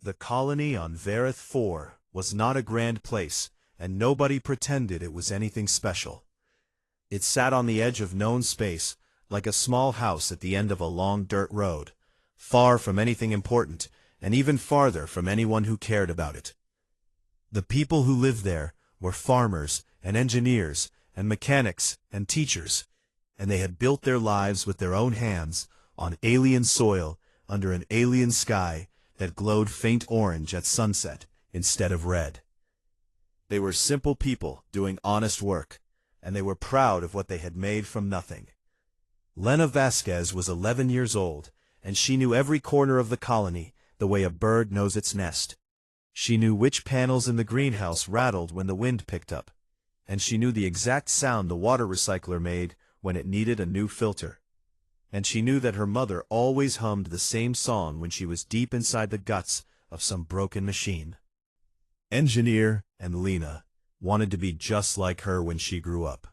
The colony on Vareth 4 was not a grand place, and nobody pretended it was anything special. It sat on the edge of known space, like a small house at the end of a long dirt road, far from anything important, and even farther from anyone who cared about it. The people who lived there were farmers and engineers and mechanics and teachers, and they had built their lives with their own hands on alien soil under an alien sky that glowed faint orange at sunset instead of red. They were simple people doing honest work, and they were proud of what they had made from nothing. Lena Vasquez was 11 years old, and she knew every corner of the colony the way a bird knows its nest. She knew which panels in the greenhouse rattled when the wind picked up, and she knew the exact sound the water recycler made when it needed a new filter. And she knew that her mother always hummed the same song when she was deep inside the guts of some broken machine. Engineer and Lena wanted to be just like her when she grew up.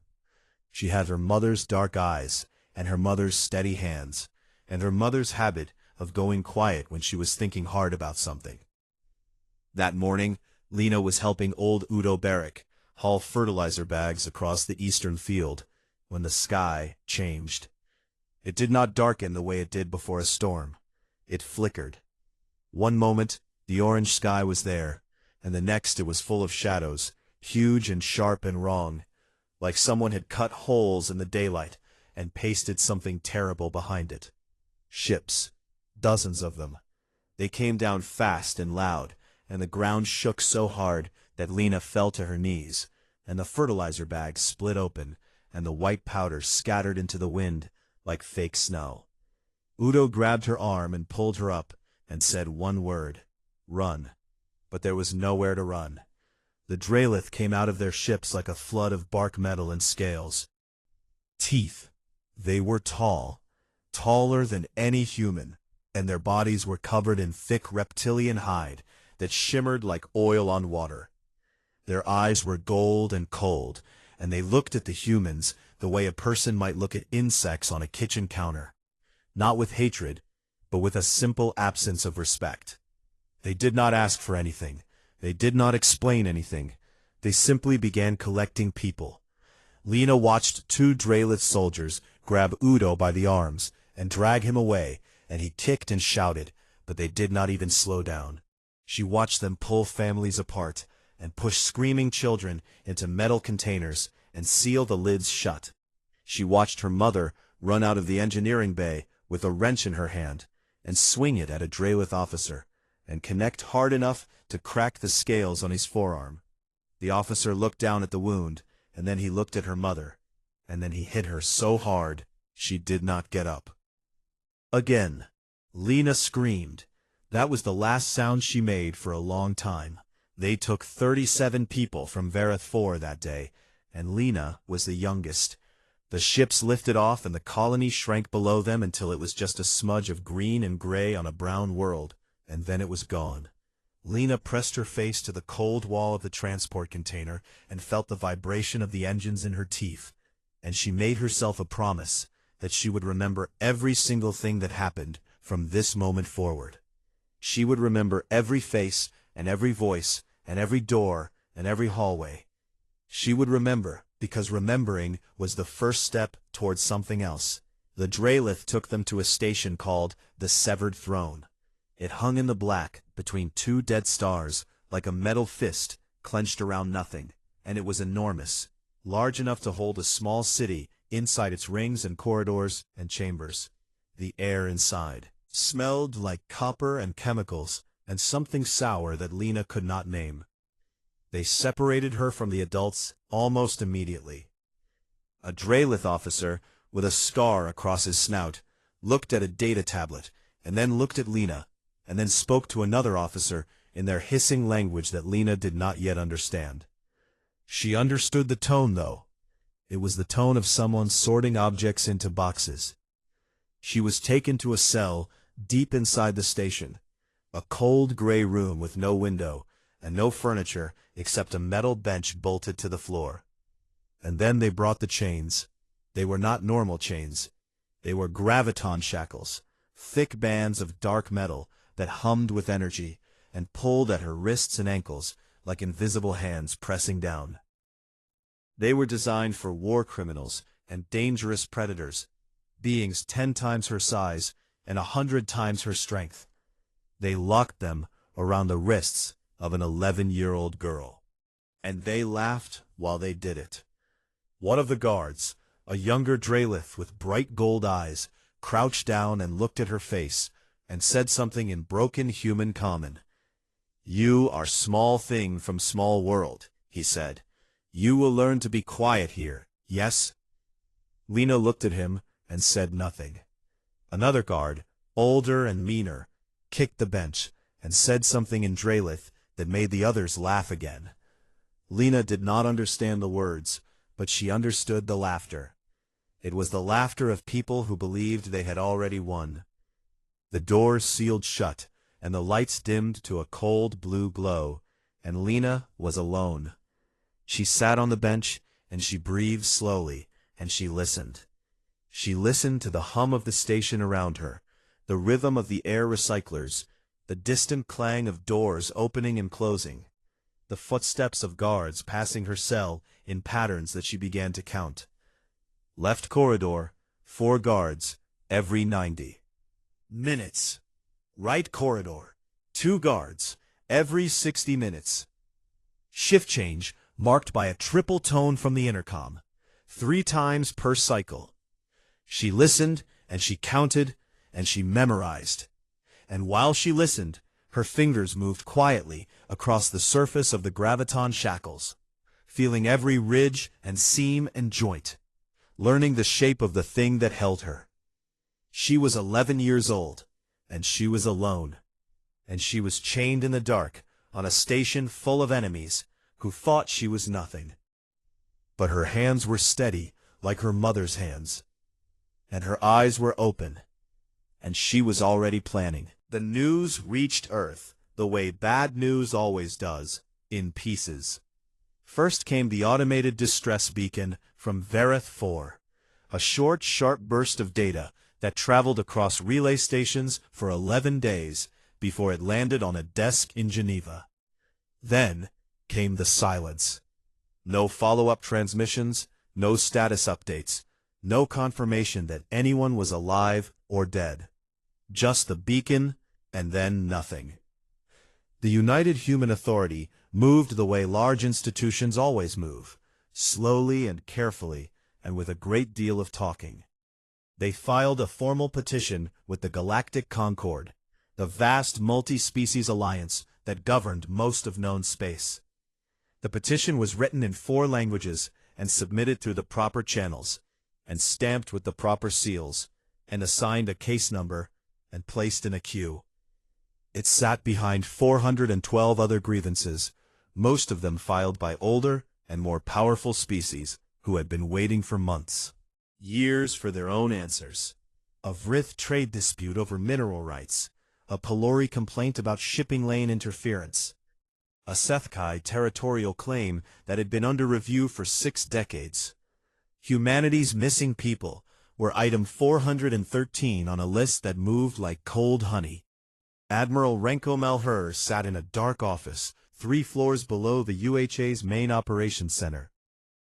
She had her mother's dark eyes, and her mother's steady hands, and her mother's habit of going quiet when she was thinking hard about something. That morning, Lena was helping old Udo Barrick haul fertilizer bags across the eastern field when the sky changed. It did not darken the way it did before a storm. It flickered. One moment, the orange sky was there, and the next it was full of shadows, huge and sharp and wrong, like someone had cut holes in the daylight and pasted something terrible behind it. Ships, dozens of them. They came down fast and loud, and the ground shook so hard that Lena fell to her knees, and the fertilizer bags split open, and the white powder scattered into the wind like fake snow. Udo grabbed her arm and pulled her up and said one word, "Run." But there was nowhere to run. The Draelith came out of their ships like a flood of bark metal and scales. Teeth. They were tall, taller than any human, and their bodies were covered in thick reptilian hide that shimmered like oil on water. Their eyes were gold and cold, and they looked at the humans the way a person might look at insects on a kitchen counter, not with hatred, but with a simple absence of respect. They did not ask for anything. They did not explain anything. They simply began collecting people. Lena watched two Draelith soldiers grab Udo by the arms and drag him away, and he kicked and shouted, but they did not even slow down. She watched them pull families apart and push screaming children into metal containers and seal the lids shut. She watched her mother run out of the engineering bay with a wrench in her hand and swing it at a Draelith officer and connect hard enough to crack the scales on his forearm. The officer looked down at the wound, and then he looked at her mother, and then he hit her so hard she did not get up. Again, Lena screamed. That was the last sound she made for a long time. They took 37 people from Vareth 4 that day, and Lena was the youngest. The ships lifted off and the colony shrank below them until it was just a smudge of green and gray on a brown world, and then it was gone. Lena pressed her face to the cold wall of the transport container and felt the vibration of the engines in her teeth, and she made herself a promise that she would remember every single thing that happened from this moment forward. She would remember every face and every voice and every door and every hallway. She would remember because remembering was the first step towards something else. The Draelith took them to a station called the Severed Throne. It hung in the black between two dead stars like a metal fist clenched around nothing, and it was enormous, large enough to hold a small city inside its rings and corridors and chambers. The air inside smelled like copper and chemicals and something sour that Lena could not name. They separated her from the adults almost immediately. A Draelith officer with a scar across his snout looked at a data tablet and then looked at Lena and then spoke to another officer in their hissing language that Lena did not yet understand. She understood the tone, though. It was the tone of someone sorting objects into boxes. She was taken to a cell deep inside the station, a cold gray room with no window and no furniture except a metal bench bolted to the floor. And then they brought the chains. They were not normal chains. They were graviton shackles, thick bands of dark metal that hummed with energy, and pulled at her wrists and ankles like invisible hands pressing down. They were designed for war criminals and dangerous predators, beings 10 times her size and 100 times her strength. They locked them around the wrists of an 11-year-old girl. And they laughed while they did it. One of the guards, a younger Drelith with bright gold eyes, crouched down and looked at her face and said something in broken human common. "You are small thing from small world," he said. "You will learn to be quiet here, yes?" Lena looked at him and said nothing. Another guard, older and meaner, kicked the bench and said something in Drelith that made the others laugh again. Lena did not understand the words, but she understood the laughter. It was the laughter of people who believed they had already won. The doors sealed shut, and the lights dimmed to a cold blue glow, and Lena was alone. She sat on the bench, and she breathed slowly, and she listened. She listened to the hum of the station around her, the rhythm of the air recyclers, the distant clang of doors opening and closing, the footsteps of guards passing her cell in patterns that she began to count. Left corridor, 4 guards, every 90 minutes. Right corridor, 2 guards, every 60 minutes. Shift change, marked by a triple tone from the intercom, 3 times per cycle. She listened, and she counted, and she memorized. And while she listened, her fingers moved quietly across the surface of the graviton shackles, feeling every ridge and seam and joint, learning the shape of the thing that held her. She was 11 years old, and she was alone, and she was chained in the dark on a station full of enemies who thought she was nothing. But her hands were steady like her mother's hands, and her eyes were open, and she was already planning. The news reached Earth the way bad news always does, in pieces. First came the automated distress beacon from Verith 4, a short, sharp burst of data that traveled across relay stations for 11 days before it landed on a desk in Geneva. Then came the silence. No follow-up transmissions, no status updates, no confirmation that anyone was alive or dead. Just the beacon, and then nothing. The United Human Authority moved the way large institutions always move, slowly and carefully, and with a great deal of talking. They filed a formal petition with the Galactic Concord, the vast multi-species alliance that governed most of known space. The petition was written in 4 languages and submitted through the proper channels, and stamped with the proper seals, and assigned a case number, and placed in a queue. It sat behind 412 other grievances, most of them filed by older and more powerful species who had been waiting for months, years for their own answers. A Vrith trade dispute over mineral rights, a Pelori complaint about shipping lane interference, a Sethkai territorial claim that had been under review for 6 decades. Humanity's missing people were item 413 on a list that moved like cold honey. Admiral Renko Malher sat in a dark office 3 floors below the UHA's main operations center,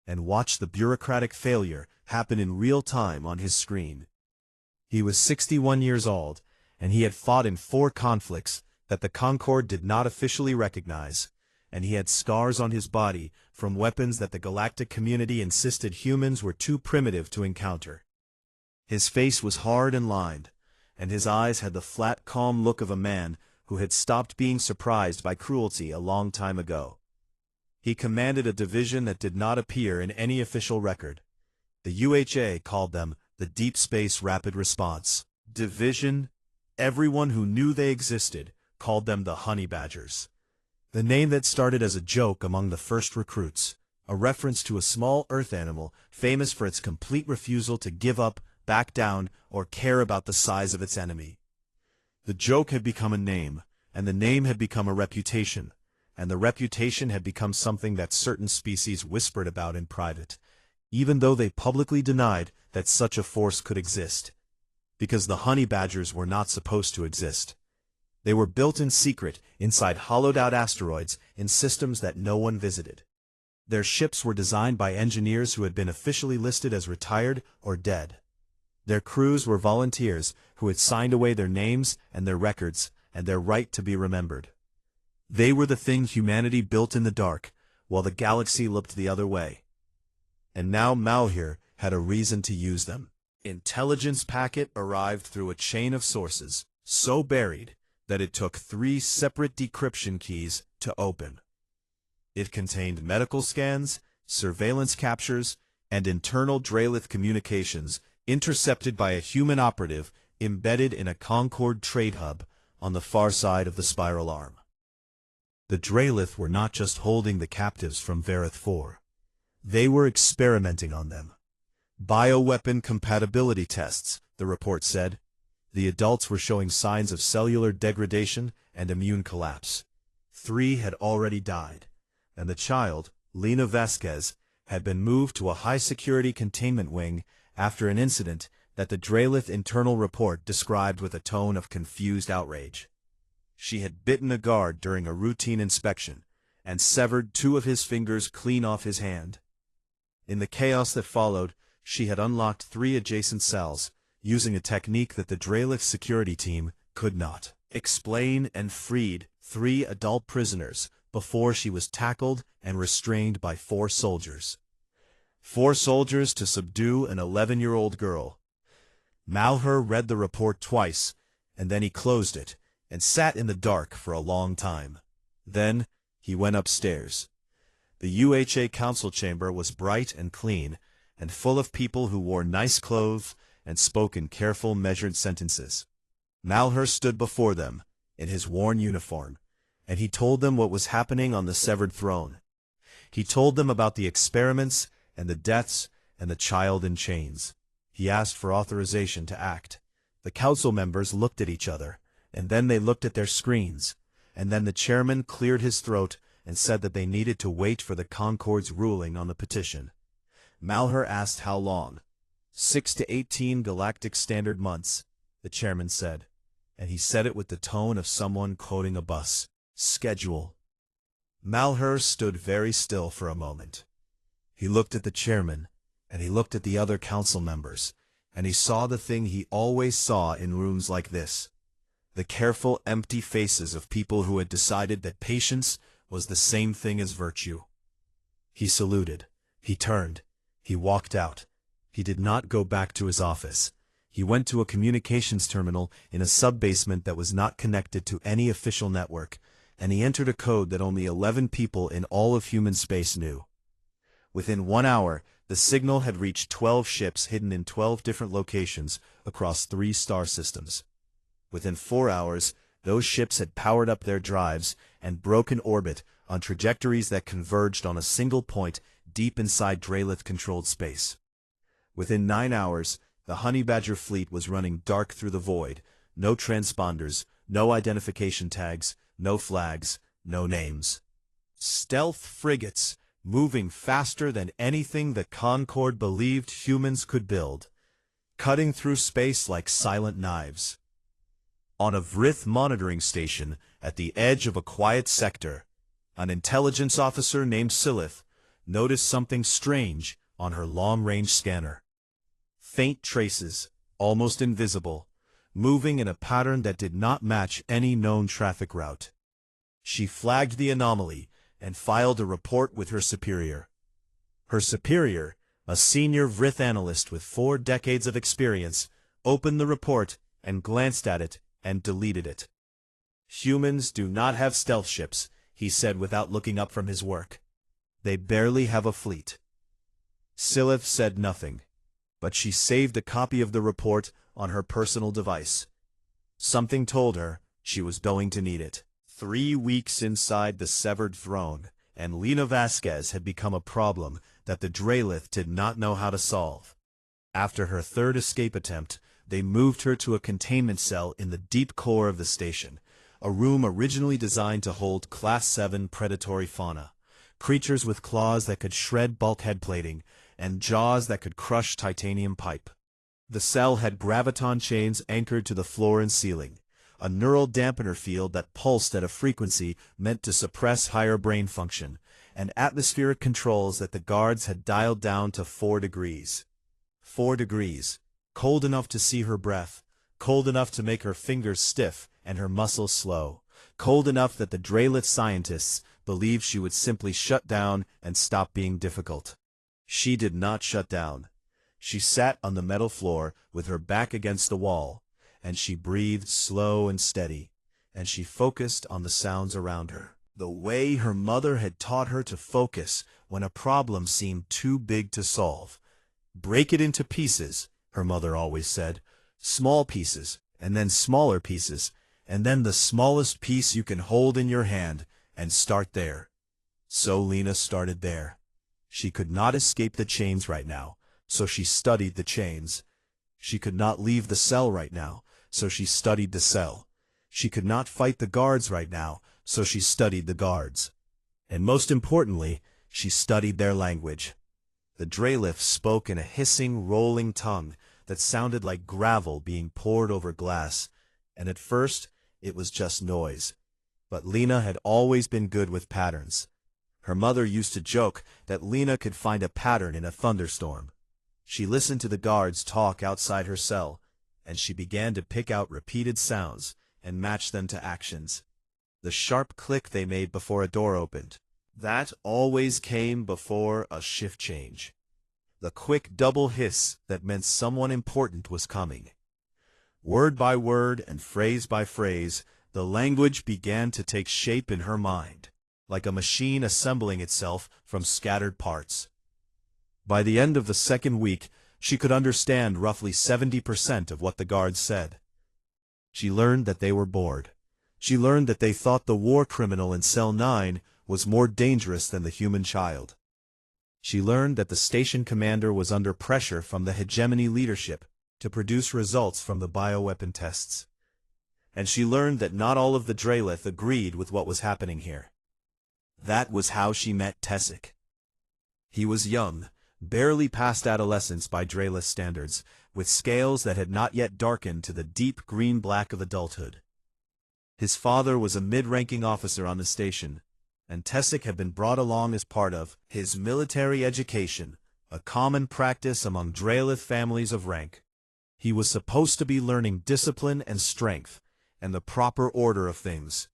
and watched the bureaucratic failure happen in real time on his screen. He was 61 years old, and he had fought in 4 conflicts that the Concord did not officially recognize, and he had scars on his body from weapons that the galactic community insisted humans were too primitive to encounter. His face was hard and lined, and his eyes had the flat, calm look of a man who had stopped being surprised by cruelty a long time ago. He commanded a division that did not appear in any official record. The UHA called them the Deep Space Rapid Response Division. Everyone who knew they existed called them the Honey Badgers, the name that started as a joke among the first recruits, a reference to a small Earth animal famous for its complete refusal to give up, back down, or care about the size of its enemy. The joke had become a name, and the name had become a reputation, and the reputation had become something that certain species whispered about in private, even though they publicly denied that such a force could exist, because the honey badgers were not supposed to exist. They were built in secret, inside hollowed-out asteroids, in systems that no one visited. Their ships were designed by engineers who had been officially listed as retired or dead. Their crews were volunteers who had signed away their names and their records and their right to be remembered. They were the thing humanity built in the dark, while the galaxy looked the other way. And now Malheur had a reason to use them. Intelligence packet arrived through a chain of sources, so buried that it took 3 separate decryption keys to open. It contained medical scans, surveillance captures, and internal Dralith communications intercepted by a human operative embedded in a Concord trade hub on the far side of the spiral arm. The Dralith were not just holding the captives from Vareth 4. They were experimenting on them. Bioweapon compatibility tests, the report said. The adults were showing signs of cellular degradation and immune collapse. 3 had already died, and the child, Lena Vasquez, had been moved to a high-security containment wing after an incident that the Dralith internal report described with a tone of confused outrage. She had bitten a guard during a routine inspection and severed 2 of his fingers clean off his hand. In the chaos that followed, she had unlocked 3 adjacent cells, using a technique that the Dralith security team could not explain, and freed 3 adult prisoners before she was tackled and restrained by 4 soldiers. 4 soldiers to subdue an 11-year-old girl. Malheur read the report twice, and then he closed it and sat in the dark for a long time. Then he went upstairs. The UHA council chamber was bright and clean, and full of people who wore nice clothes and spoke in careful, measured sentences. Malheur stood before them, in his worn uniform, and he told them what was happening on the severed throne. He told them about the experiments and the deaths and the child in chains. He asked for authorization to act. The council members looked at each other, and then they looked at their screens, and then the chairman cleared his throat and said that they needed to wait for the Concord's ruling on the petition. Malheur asked how long. 6 to 18 galactic standard months, the chairman said, and he said it with the tone of someone quoting a bus schedule. Malheur stood very still for a moment. He looked at the chairman, and he looked at the other council members, and he saw the thing he always saw in rooms like this: the careful, empty faces of people who had decided that patience was the same thing as virtue. He saluted. He turned. He walked out. He did not go back to his office. He went to a communications terminal in a sub-basement that was not connected to any official network, and he entered a code that only 11 people in all of human space knew. Within 1 hour, the signal had reached 12 ships hidden in 12 different locations across 3 star systems. Within 4 hours, those ships had powered up their drives and broken orbit on trajectories that converged on a single point deep inside Dralith-controlled space. Within 9 hours, the Honey Badger fleet was running dark through the void. No transponders, no identification tags, no flags, no names. Stealth frigates, moving faster than anything the Concord believed humans could build, cutting through space like silent knives. On a Vrith monitoring station at the edge of a quiet sector, an intelligence officer named Silith noticed something strange on her long-range scanner. Faint traces, almost invisible, moving in a pattern that did not match any known traffic route. She flagged the anomaly and filed a report with her superior. Her superior, a senior Vrith analyst with 4 decades of experience, opened the report and glanced at it and deleted it. "Humans do not have stealth ships," he said without looking up from his work. "They barely have a fleet." Silith said nothing, but she saved a copy of the report on her personal device. Something told her she was going to need it. 3 weeks inside the severed throne, and Lena Vasquez had become a problem that the Dralith did not know how to solve. After her 3rd escape attempt, they moved her to a containment cell in the deep core of the station, a room originally designed to hold Class 7 predatory fauna, creatures with claws that could shred bulkhead plating, and jaws that could crush titanium pipe. The cell had graviton chains anchored to the floor and ceiling, a neural dampener field that pulsed at a frequency meant to suppress higher brain function, and atmospheric controls that the guards had dialed down to 4 degrees. 4 degrees. Cold enough to see her breath, cold enough to make her fingers stiff and her muscles slow, cold enough that the Draelith scientists believed she would simply shut down and stop being difficult. She did not shut down. She sat on the metal floor with her back against the wall, and she breathed slow and steady, and she focused on the sounds around her. The way her mother had taught her to focus when a problem seemed too big to solve. Break it into pieces, her mother always said. Small pieces, and then smaller pieces, and then the smallest piece you can hold in your hand, and start there. So Lena started there. She could not escape the chains right now, so she studied the chains. She could not leave the cell right now, so she studied the cell. She could not fight the guards right now, so she studied the guards. And most importantly, she studied their language. The Draelith spoke in a hissing, rolling tongue that sounded like gravel being poured over glass, and at first it was just noise. But Lena had always been good with patterns. Her mother used to joke that Lena could find a pattern in a thunderstorm. She listened to the guards talk outside her cell, and she began to pick out repeated sounds and match them to actions. The sharp click they made before a door opened. That always came before a shift change. The quick double hiss that meant someone important was coming. Word by word and phrase by phrase, the language began to take shape in her mind, like a machine assembling itself from scattered parts. By the end of the second week, she could understand roughly 70% of what the guards said. She learned that they were bored. She learned that they thought the war criminal in Cell 9 was more dangerous than the human child. She learned that the station commander was under pressure from the hegemony leadership to produce results from the bioweapon tests. And she learned that not all of the Draelith agreed with what was happening here. That was how she met Tessic. He was young, barely past adolescence by Draelith standards, with scales that had not yet darkened to the deep green-black of adulthood. His father was a mid-ranking officer on the station, and Tessic had been brought along as part of his military education, a common practice among Draelith families of rank. He was supposed to be learning discipline and strength, and the proper order of things.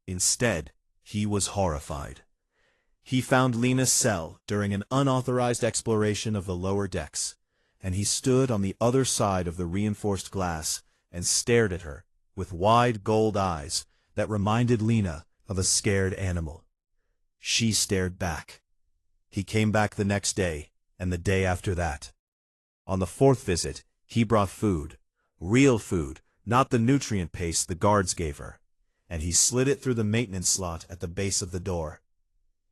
Instead, he was horrified. He found Lena's cell during an unauthorized exploration of the lower decks, and he stood on the other side of the reinforced glass and stared at her with wide gold eyes that reminded Lena of a scared animal. She stared back. He came back the next day, and the day after that. On the fourth visit, he brought food. Real food, not the nutrient paste the guards gave her, and he slid it through the maintenance slot at the base of the door.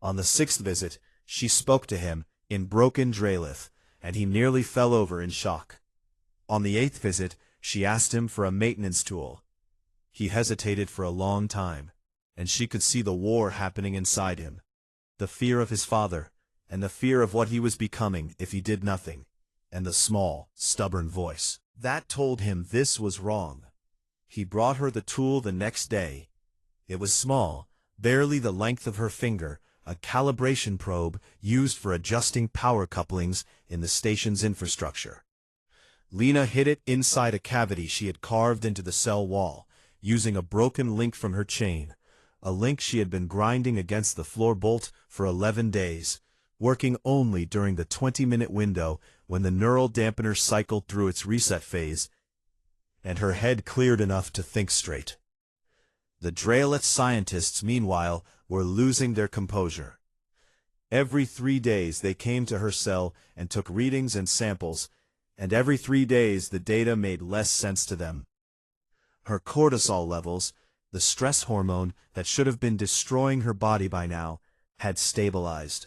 On the sixth visit, she spoke to him in broken Draelith, and he nearly fell over in shock. On the eighth visit, she asked him for a maintenance tool. He hesitated for a long time, and she could see the war happening inside him. The fear of his father, and the fear of what he was becoming if he did nothing, and the small, stubborn voice that told him this was wrong. He brought her the tool the next day. It was small, barely the length of her finger, a calibration probe used for adjusting power couplings in the station's infrastructure. Lena hid it inside a cavity she had carved into the cell wall, using a broken link from her chain, a link she had been grinding against the floor bolt for 11 days, working only during the 20-minute window when the neural dampener cycled through its reset phase, and her head cleared enough to think straight. The Draelith scientists, meanwhile, were losing their composure. Every 3 days they came to her cell and took readings and samples, and every 3 days the data made less sense to them. Her cortisol levels, the stress hormone that should have been destroying her body by now, had stabilized.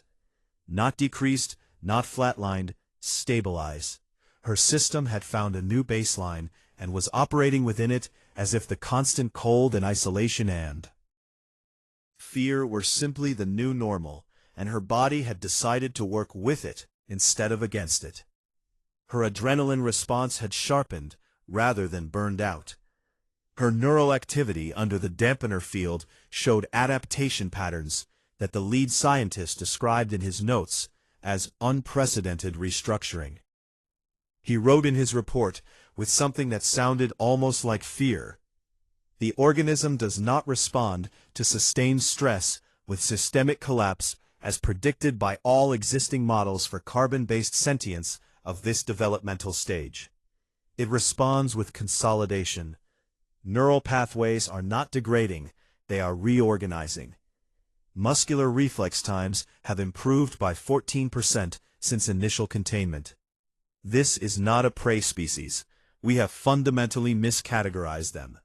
Not decreased, not flatlined, stabilized. Her system had found a new baseline and was operating within it as if the constant cold and isolation and fear were simply the new normal, and her body had decided to work with it instead of against it. Her adrenaline response had sharpened rather than burned out. Her neural activity under the dampener field showed adaptation patterns that the lead scientist described in his notes as unprecedented restructuring. He wrote in his report with something that sounded almost like fear. The organism does not respond to sustained stress with systemic collapse as predicted by all existing models for carbon-based sentience of this developmental stage. It responds with consolidation. Neural pathways are not degrading, they are reorganizing. Muscular reflex times have improved by 14% since initial containment. This is not a prey species. We have fundamentally miscategorized them.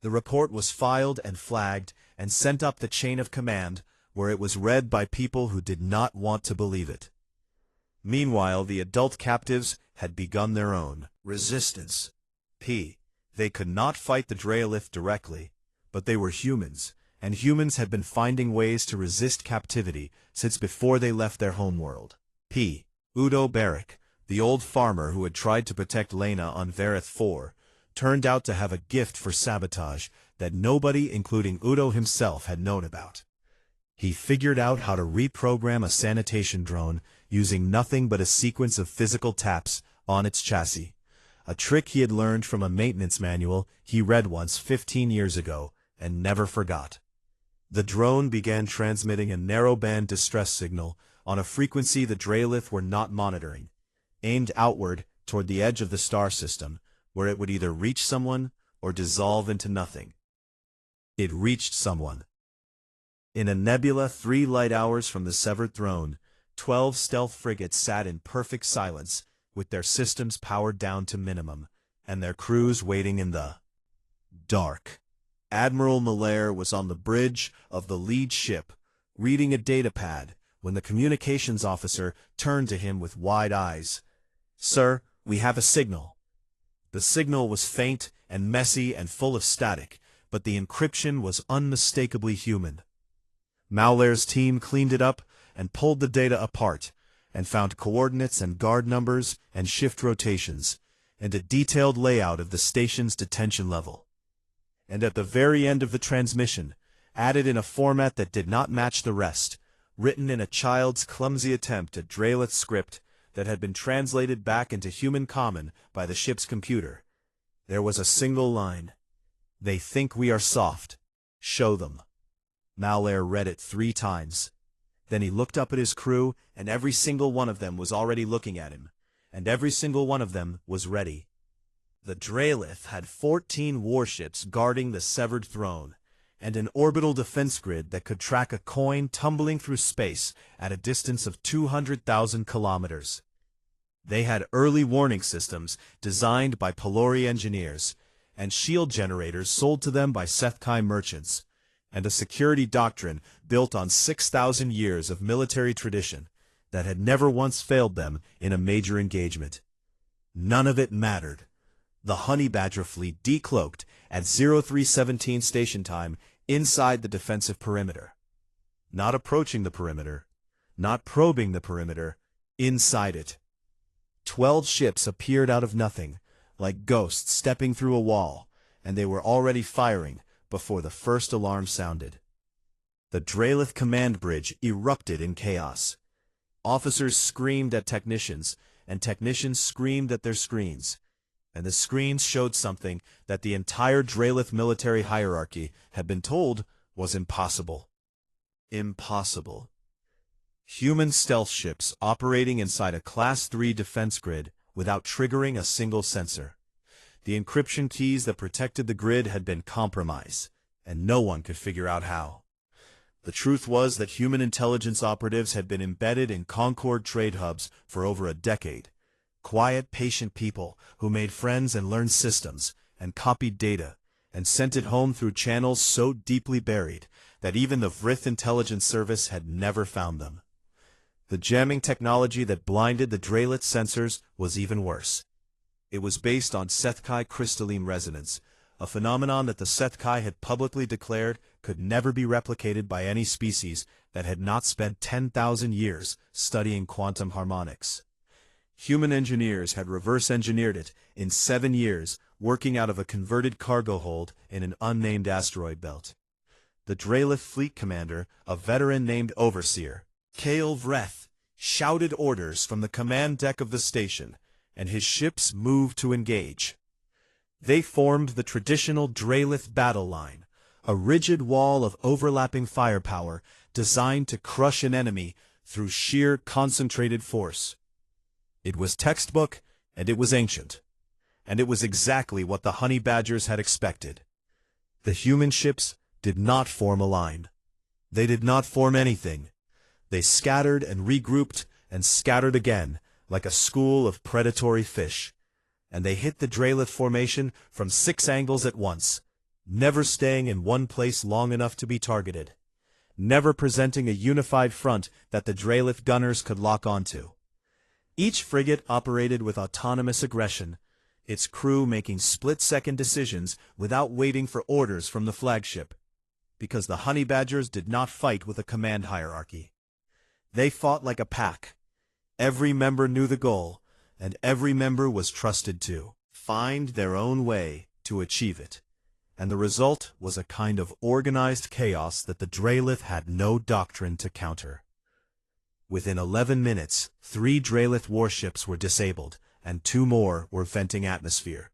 The report was filed and flagged and sent up the chain of command, where it was read by people who did not want to believe it. Meanwhile, the adult captives had begun their own resistance. They could not fight the Drealith directly, but they were humans, and humans had been finding ways to resist captivity since before they left their homeworld. Udo Barrick, the old farmer who had tried to protect Lena on Vareth 4, turned out to have a gift for sabotage that nobody, including Udo himself, had known about. He figured out how to reprogram a sanitation drone using nothing but a sequence of physical taps on its chassis, a trick he had learned from a maintenance manual he read once 15 years ago and never forgot. The drone began transmitting a narrowband distress signal on a frequency the Drealith were not monitoring, aimed outward toward the edge of the star system, where it would either reach someone or dissolve into nothing. It reached someone. In a nebula 3 light hours from the severed throne, 12 stealth frigates sat in perfect silence, with their systems powered down to minimum, and their crews waiting in the dark. Admiral Malaire was on the bridge of the lead ship, reading a datapad, when the communications officer turned to him with wide eyes. "Sir, we have a signal." The signal was faint and messy and full of static, but the encryption was unmistakably human. Malaire's team cleaned it up and pulled the data apart, and found coordinates and guard numbers and shift rotations, and a detailed layout of the station's detention level. And at the very end of the transmission, added in a format that did not match the rest, written in a child's clumsy attempt at Drealith script that had been translated back into human common by the ship's computer, there was a single line: "They think we are soft. Show them." Malaire read it 3 times. Then he looked up at his crew, and every single one of them was already looking at him, and every single one of them was ready. The Drealith had 14 warships guarding the severed throne, and an orbital defense grid that could track a coin tumbling through space at a distance of 200,000 kilometers. They had early warning systems designed by Pelori engineers, and shield generators sold to them by Sethkai merchants, and a security doctrine built on 6,000 years of military tradition that had never once failed them in a major engagement. None of it mattered. The Honey Badger fleet decloaked at 0317 station time inside the defensive perimeter. Not approaching the perimeter, not probing the perimeter, inside it. 12 ships appeared out of nothing, like ghosts stepping through a wall, and they were already firing before the first alarm sounded. The Drealith command bridge erupted in chaos. Officers screamed at technicians, and technicians screamed at their screens, and the screens showed something that the entire Drealith military hierarchy had been told was impossible. Impossible. Human stealth ships operating inside a Class 3 defense grid without triggering a single sensor. The encryption keys that protected the grid had been compromised, and no one could figure out how. The truth was that human intelligence operatives had been embedded in Concord trade hubs for over a decade. Quiet, patient people who made friends and learned systems, and copied data, and sent it home through channels so deeply buried that even the Vrith intelligence service had never found them. The jamming technology that blinded the Drealith sensors was even worse. It was based on Sethkai crystalline resonance, a phenomenon that the Sethkai had publicly declared could never be replicated by any species that had not spent 10,000 years studying quantum harmonics. Human engineers had reverse-engineered it in 7 years working out of a converted cargo hold in an unnamed asteroid belt. The Draelith fleet commander, a veteran named Overseer, Kael Vreth, shouted orders from the command deck of the station, and his ships moved to engage. They formed the traditional Draelith battle line, a rigid wall of overlapping firepower designed to crush an enemy through sheer concentrated force. It was textbook, and it was ancient. And it was exactly what the honey badgers had expected. The human ships did not form a line. They did not form anything. They scattered and regrouped and scattered again, like a school of predatory fish. And they hit the Draelith formation from 6 angles at once, never staying in one place long enough to be targeted, never presenting a unified front that the Draelith gunners could lock onto. Each frigate operated with autonomous aggression, its crew making split-second decisions without waiting for orders from the flagship, because the honey badgers did not fight with a command hierarchy. They fought like a pack. Every member knew the goal, and every member was trusted to find their own way to achieve it. And the result was a kind of organized chaos that the Draelith had no doctrine to counter. Within 11 minutes, 3 Draelith warships were disabled, and 2 more were venting atmosphere.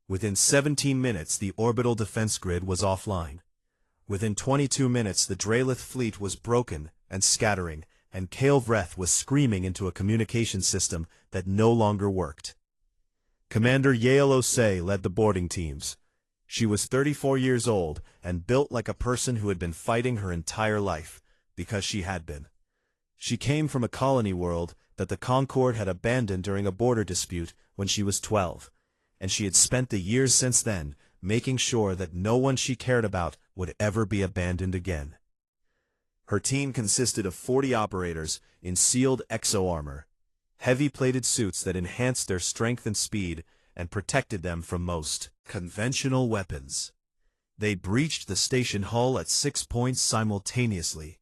Within 17 minutes, the orbital defense grid was offline. Within 22 minutes, the Draelith fleet was broken and scattering, and Kael Vreth was screaming into a communication system that no longer worked. Commander Yael Osei led the boarding teams. She was 34 years old and built like a person who had been fighting her entire life, because she had been. She came from a colony world that the Concord had abandoned during a border dispute when she was 12, and she had spent the years since then making sure that no one she cared about would ever be abandoned again. Her team consisted of 40 operators in sealed exo-armor, heavy-plated suits that enhanced their strength and speed and protected them from most conventional weapons. They breached the station hull at 6 points simultaneously,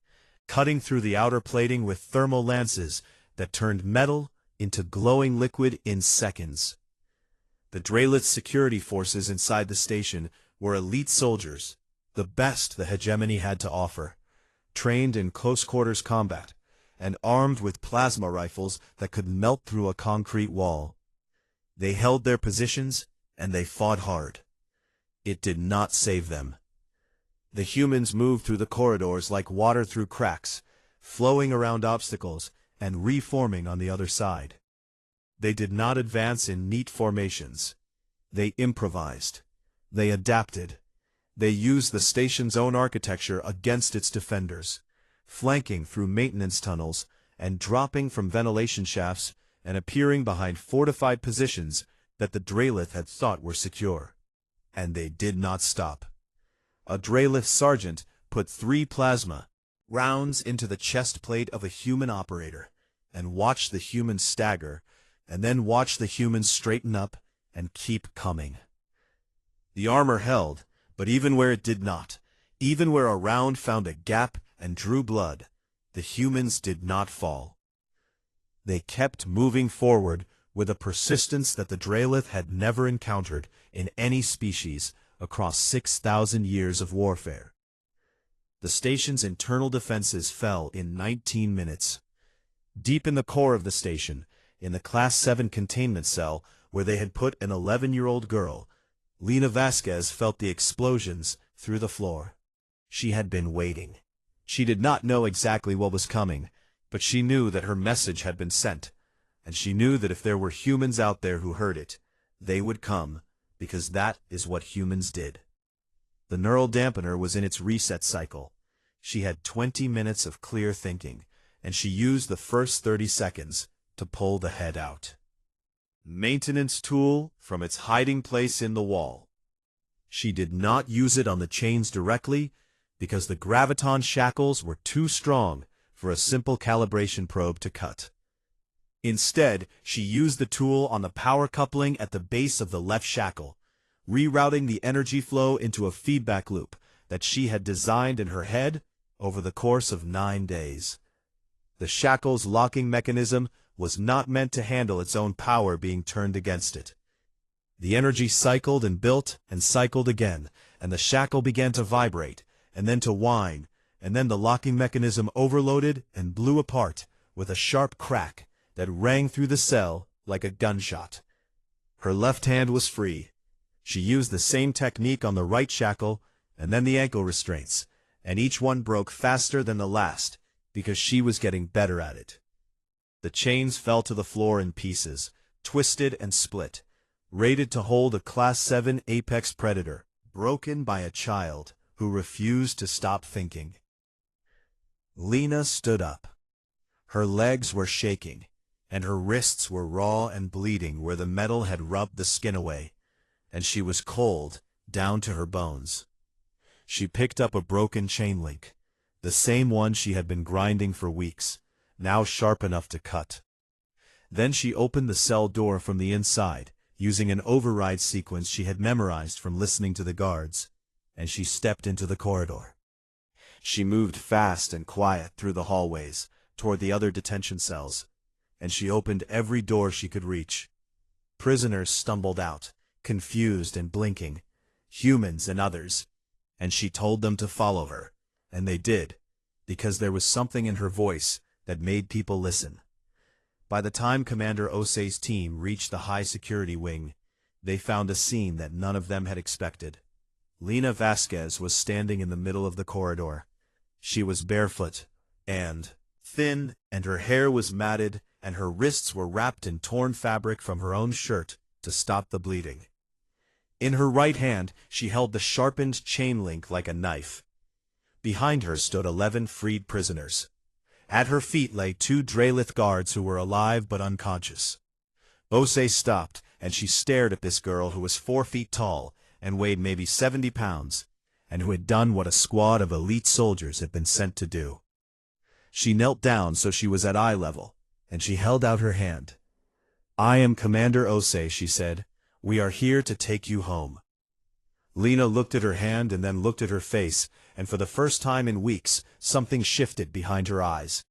cutting through the outer plating with thermal lances that turned metal into glowing liquid in seconds. The Draelith security forces inside the station were elite soldiers, the best the hegemony had to offer, trained in close-quarters combat, and armed with plasma rifles that could melt through a concrete wall. They held their positions, and they fought hard. It did not save them. The humans moved through the corridors like water through cracks, flowing around obstacles and reforming on the other side. They did not advance in neat formations. They improvised. They adapted. They used the station's own architecture against its defenders, flanking through maintenance tunnels and dropping from ventilation shafts and appearing behind fortified positions that the Draelith had thought were secure. And they did not stop. A Draelith sergeant put 3 plasma rounds into the chest plate of a human operator and watched the human stagger, and then watched the humans straighten up and keep coming. The armor held, but even where it did not, even where a round found a gap and drew blood, the humans did not fall. They kept moving forward with a persistence that the Draelith had never encountered in any species across 6,000 years of warfare. The station's internal defenses fell in 19 minutes. Deep in the core of the station, in the Class 7 containment cell where they had put an 11-year-old girl, Lena Vasquez felt the explosions through the floor. She had been waiting. She did not know exactly what was coming, but she knew that her message had been sent, and she knew that if there were humans out there who heard it, they would come, because that is what humans did. The neural dampener was in its reset cycle. She had 20 minutes of clear thinking, and she used the first 30 seconds to pull the head out. Maintenance tool from its hiding place in the wall. She did not use it on the chains directly because the graviton shackles were too strong for a simple calibration probe to cut. Instead, she used the tool on the power coupling at the base of the left shackle, rerouting the energy flow into a feedback loop that she had designed in her head over the course of 9 days. The shackle's locking mechanism was not meant to handle its own power being turned against it. The energy cycled and built and cycled again, and the shackle began to vibrate, and then to whine, and then the locking mechanism overloaded and blew apart with a sharp crack that rang through the cell like a gunshot. Her left hand was free. She used the same technique on the right shackle, and then the ankle restraints, and each one broke faster than the last, because she was getting better at it. The chains fell to the floor in pieces, twisted and split, rated to hold a Class 7 apex predator, broken by a child who refused to stop thinking. Lena stood up. Her legs were shaking, and her wrists were raw and bleeding where the metal had rubbed the skin away, and she was cold down to her bones. She picked up a broken chain link, the same one she had been grinding for weeks, now sharp enough to cut. Then she opened the cell door from the inside, using an override sequence she had memorized from listening to the guards, and she stepped into the corridor. She moved fast and quiet through the hallways, toward the other detention cells, and she opened every door she could reach. Prisoners stumbled out, confused and blinking, humans and others, and she told them to follow her, and they did, because there was something in her voice that made people listen. By the time Commander Osei's team reached the high-security wing, they found a scene that none of them had expected. Lena Vasquez was standing in the middle of the corridor. She was barefoot and thin, and her hair was matted, and her wrists were wrapped in torn fabric from her own shirt to stop the bleeding. In her right hand, she held the sharpened chain link like a knife. Behind her stood 11 freed prisoners. At her feet lay 2 Drelith guards who were alive but unconscious. Osei stopped, and she stared at this girl who was 4 feet tall and weighed maybe 70 pounds, and who had done what a squad of elite soldiers had been sent to do. She knelt down so she was at eye level, and she held out her hand. "I am Commander Osei," she said. "We are here to take you home." Lena looked at her hand and then looked at her face, and for the first time in weeks, something shifted behind her eyes.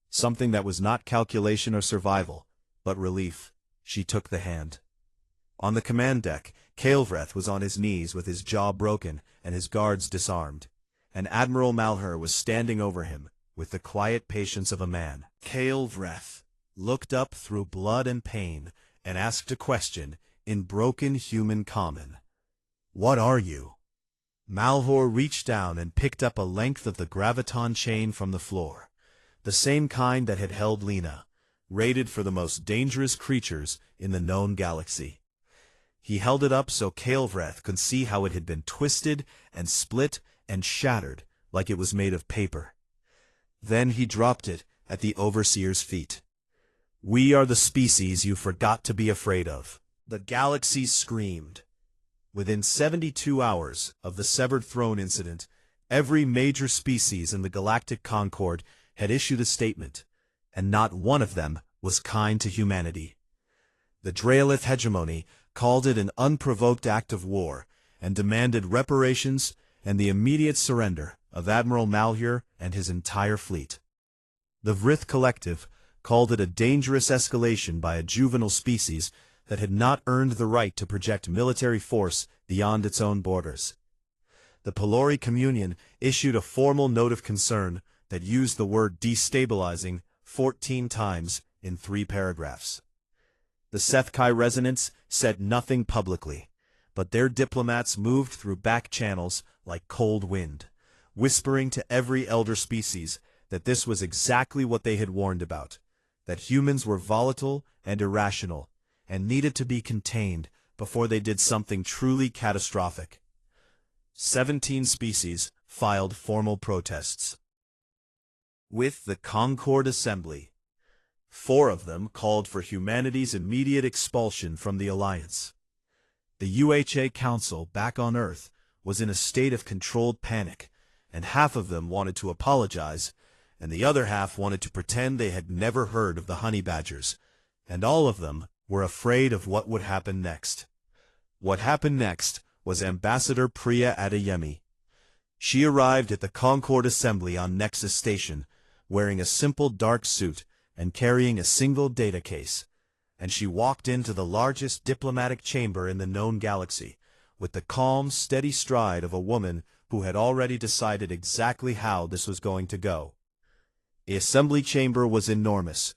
Something that was not calculation or survival, but relief. She took the hand. On the command deck, Kael'vreth was on his knees with his jaw broken and his guards disarmed, and Admiral Malher was standing over him with the quiet patience of a man. Kael'vreth looked up through blood and pain and asked a question in broken human common. "What are you?" Malhor reached down and picked up a length of the graviton chain from the floor, the same kind that had held Lena, rated for the most dangerous creatures in the known galaxy. He held it up so Kael'vreth could see how it had been twisted and split and shattered like it was made of paper. Then he dropped it at the Overseer's feet. "We are the species you forgot to be afraid of." The galaxy screamed. Within 72 hours of the Severed Throne incident, every major species in the Galactic Concord had issued a statement, and not one of them was kind to humanity. The Drelith hegemony called it an unprovoked act of war, and demanded reparations and the immediate surrender of Admiral Malher and his entire fleet. The Vrith Collective called it a dangerous escalation by a juvenile species that had not earned the right to project military force beyond its own borders. The Pelori Communion issued a formal note of concern that used the word destabilizing 14 times in 3 paragraphs. The Sethkai Resonance said nothing publicly, but their diplomats moved through back channels like cold wind, whispering to every elder species that this was exactly what they had warned about, that humans were volatile and irrational, and needed to be contained before they did something truly catastrophic. 17 species filed formal protests. With the Concord Assembly, 4 of them called for humanity's immediate expulsion from the Alliance. The UHA Council back on Earth was in a state of controlled panic, and half of them wanted to apologize, and the other half wanted to pretend they had never heard of the honey badgers, and all of them were afraid of what would happen next. What happened next was Ambassador Priya Adeyemi. She arrived at the Concord Assembly on Nexus Station, wearing a simple dark suit and carrying a single data case, and she walked into the largest diplomatic chamber in the known galaxy, with the calm, steady stride of a woman who had already decided exactly how this was going to go. The assembly chamber was enormous,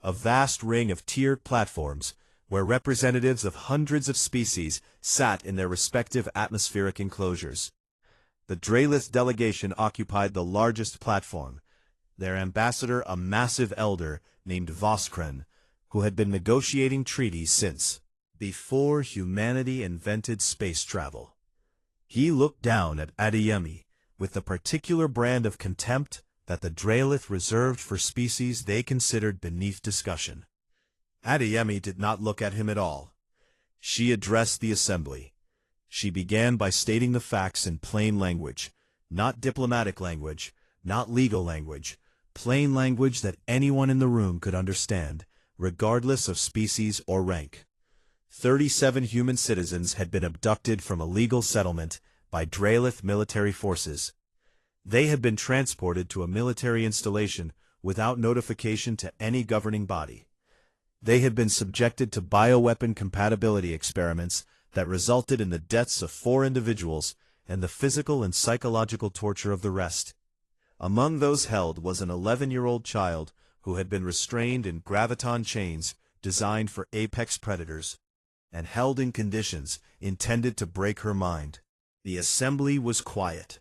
a vast ring of tiered platforms, where representatives of hundreds of species sat in their respective atmospheric enclosures. The Draelith delegation occupied the largest platform, their ambassador a massive elder named Voskren, who had been negotiating treaties since before humanity invented space travel. He looked down at Adeyemi with the particular brand of contempt that the Draelith reserved for species they considered beneath discussion. Adeyemi did not look at him at all. She addressed the assembly. She began by stating the facts in plain language, not diplomatic language, not legal language, plain language that anyone in the room could understand, regardless of species or rank. 37 human citizens had been abducted from a legal settlement by Draelith military forces. They had been transported to a military installation without notification to any governing body. They had been subjected to bioweapon compatibility experiments that resulted in the deaths of 4 individuals and the physical and psychological torture of the rest. Among those held was an 11-year-old child who had been restrained in graviton chains designed for apex predators, and held in conditions intended to break her mind. The assembly was quiet.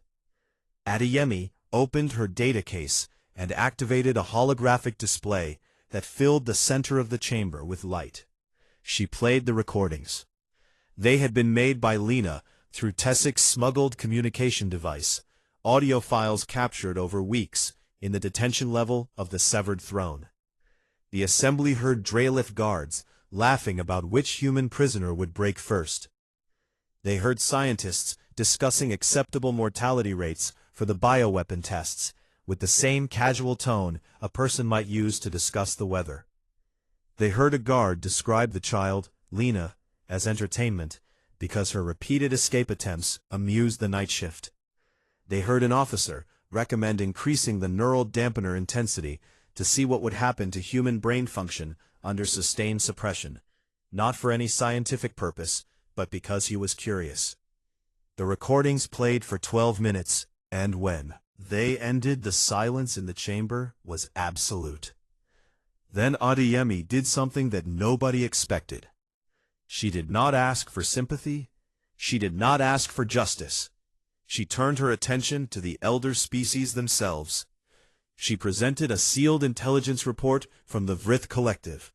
Adeyemi opened her data case and activated a holographic display that filled the center of the chamber with light. She played the recordings. They had been made by Lena through Tessik's smuggled communication device, audio files captured over weeks in the detention level of the Severed Throne. The assembly heard Draelith guards laughing about which human prisoner would break first. They heard scientists discussing acceptable mortality rates for the bioweapon tests, with the same casual tone a person might use to discuss the weather. They heard a guard describe the child, Lena, as entertainment because her repeated escape attempts amused the night shift. They heard an officer recommend increasing the neural dampener intensity to see what would happen to human brain function under sustained suppression, not for any scientific purpose, but because he was curious. The recordings played for 12 minutes, and when they ended, the silence in the chamber was absolute. Then Adeyemi did something that nobody expected. She did not ask for sympathy. She did not ask for justice. She turned her attention to the elder species themselves. She presented a sealed intelligence report from the Vrith Collective,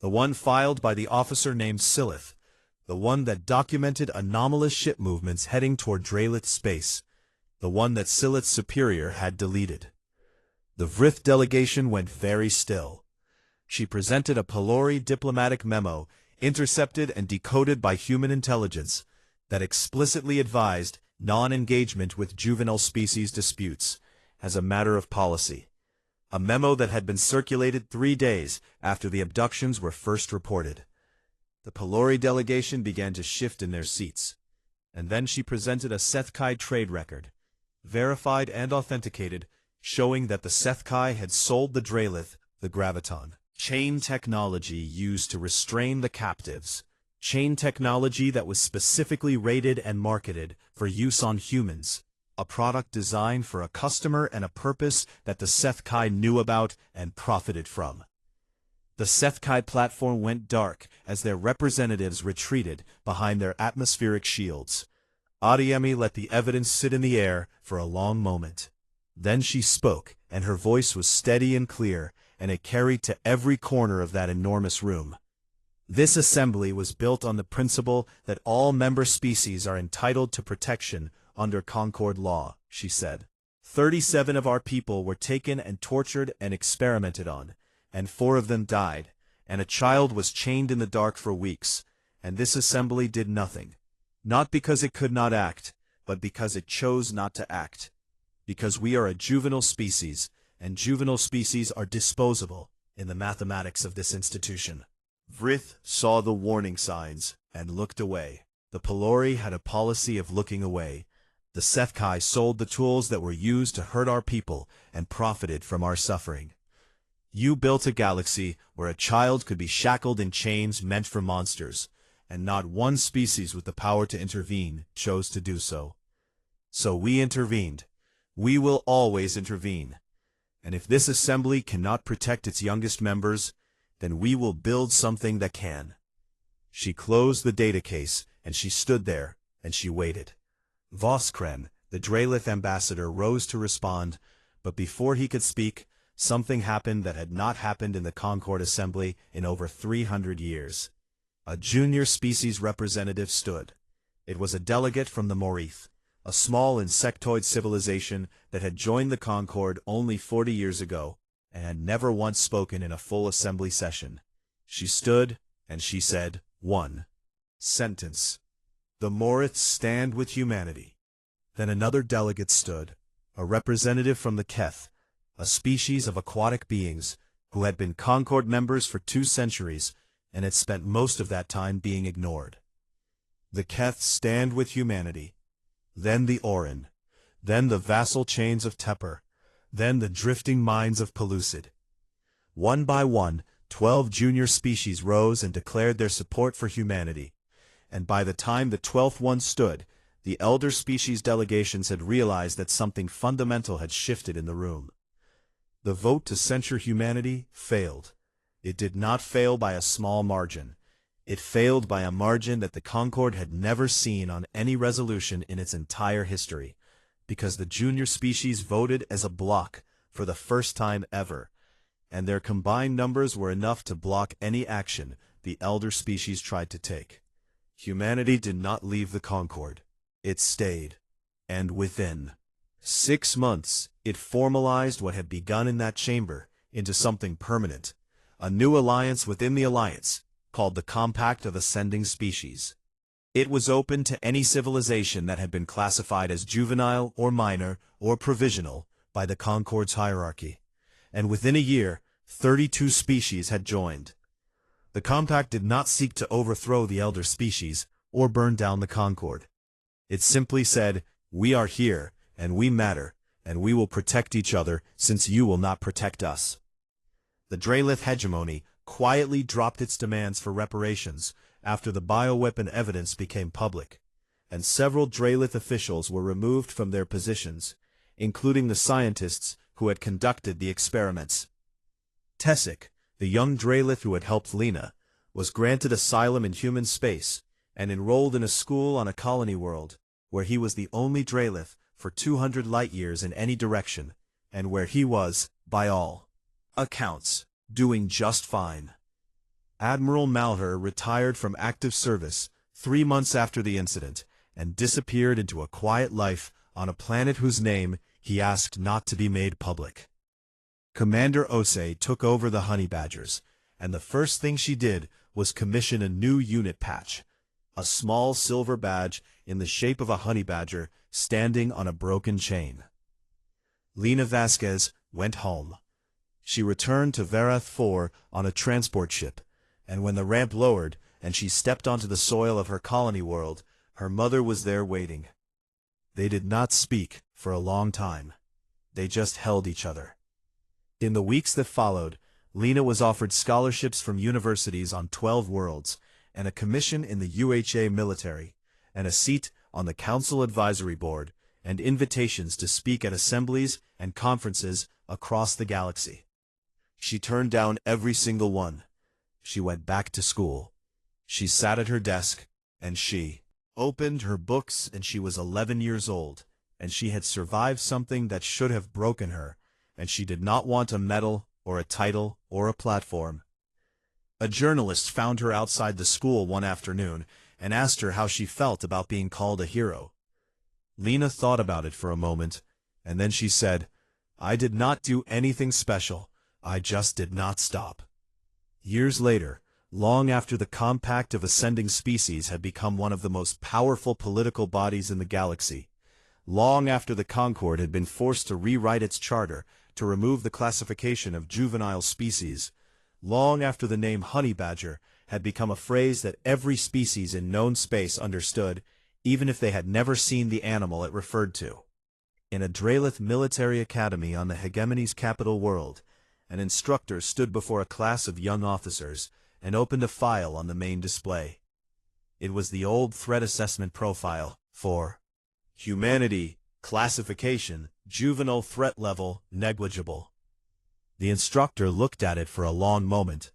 the one filed by the officer named Silith, the one that documented anomalous ship movements heading toward Draelith space, the one that Silith's superior had deleted. The Vrith delegation went very still. She presented a Pelori diplomatic memo, intercepted and decoded by human intelligence, that explicitly advised non-engagement with juvenile species disputes as a matter of policy. A memo that had been circulated 3 days after the abductions were first reported. The Pelori delegation began to shift in their seats, and then she presented a Sethkai trade record, verified and authenticated, showing that the Sethkai had sold the Draelith the graviton chain technology used to restrain the captives, chain technology that was specifically rated and marketed for use on humans, a product designed for a customer and a purpose that the Sethkai knew about and profited from. The Sethkai platform went dark as their representatives retreated behind their atmospheric shields. Adeyemi let the evidence sit in the air for a long moment. Then she spoke, and her voice was steady and clear, and it carried to every corner of that enormous room. This assembly was built on the principle that all member species are entitled to protection under Concord law, she said. 37 of our people were taken and tortured and experimented on, and 4 of them died, and a child was chained in the dark for weeks, and this assembly did nothing. Not because it could not act, but because it chose not to act. Because we are a juvenile species, and juvenile species are disposable in the mathematics of this institution. Vrith saw the warning signs and looked away. The Pelori had a policy of looking away. The Sethkai sold the tools that were used to hurt our people and profited from our suffering. You built a galaxy where a child could be shackled in chains meant for monsters, and not one species with the power to intervene chose to do so. So we intervened. We will always intervene. And if this assembly cannot protect its youngest members, then we will build something that can. She closed the data case, and she stood there, and she waited. Voskren, the Drelith ambassador, rose to respond, but before he could speak, something happened that had not happened in the Concord Assembly in over 300 years. A junior species representative stood. It was a delegate from the Morith, a small insectoid civilization that had joined the Concord only 40 years ago and had never once spoken in a full assembly session. She stood, and she said, one sentence. The Moriths stand with humanity. Then another delegate stood, a representative from the Keth, a species of aquatic beings who had been Concord members for 2 centuries and had spent most of that time being ignored. The Keth stand with humanity. Then the Orin. Then the vassal chains of Tepper. Then the drifting mines of Pellucid. One by one, 12 junior species rose and declared their support for humanity. And by the time the 12th one stood, the elder species delegations had realized that something fundamental had shifted in the room. The vote to censure humanity failed. It did not fail by a small margin. It failed by a margin that the Concord had never seen on any resolution in its entire history, because the junior species voted as a bloc for the first time ever, and their combined numbers were enough to block any action the elder species tried to take. Humanity did not leave the Concord. It stayed. And within 6 months, it formalized what had begun in that chamber into something permanent, a new alliance within the alliance, called the Compact of Ascending Species. It was open to any civilization that had been classified as juvenile or minor or provisional by the Concord's hierarchy, and within a year, 32 species had joined. The Compact did not seek to overthrow the elder species or burn down the Concord. It simply said, we are here, and we matter, and we will protect each other since you will not protect us. The Drelith hegemony quietly dropped its demands for reparations after the bioweapon evidence became public, and several Drelith officials were removed from their positions, including the scientists who had conducted the experiments. Tessic, the young Drelith who had helped Lena, was granted asylum in human space and enrolled in a school on a colony world, where he was the only Drelith for 200 light-years in any direction, and where he was, by all accounts, doing just fine. Admiral Malher retired from active service 3 months after the incident and disappeared into a quiet life on a planet whose name he asked not to be made public. Commander Osei took over the Honey Badgers, and the first thing she did was commission a new unit patch, a small silver badge in the shape of a honey badger standing on a broken chain. Lena Vasquez went home. She returned to Verath 4 on a transport ship, and when the ramp lowered and she stepped onto the soil of her colony world, her mother was there waiting. They did not speak for a long time. They just held each other. In the weeks that followed, Lena was offered scholarships from universities on 12 worlds, and a commission in the UHA military, and a seat on the Council Advisory Board, and invitations to speak at assemblies and conferences across the galaxy. She turned down every single one. She went back to school. She sat at her desk, and she opened her books, and she was 11 years old, and she had survived something that should have broken her, and she did not want a medal or a title or a platform. A journalist found her outside the school one afternoon and asked her how she felt about being called a hero. Lena thought about it for a moment, and then she said, I did not do anything special. I just did not stop. Years later, long after the Compact of Ascending Species had become one of the most powerful political bodies in the galaxy, long after the Concord had been forced to rewrite its charter to remove the classification of juvenile species, long after the name honey badger had become a phrase that every species in known space understood, even if they had never seen the animal it referred to. In a Drelith military academy on the hegemony's capital world, an instructor stood before a class of young officers and opened a file on the main display. It was the old threat assessment profile for humanity, classification, juvenile threat level, negligible. The instructor looked at it for a long moment.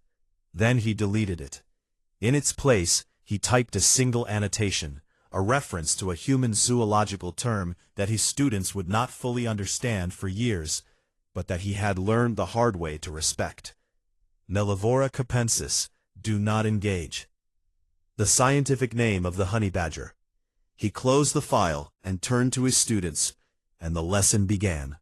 Then he deleted it. In its place, he typed a single annotation, a reference to a human zoological term that his students would not fully understand for years, but that he had learned the hard way to respect. Mellivora capensis, do not engage. The scientific name of the honey badger. He closed the file and turned to his students, and the lesson began.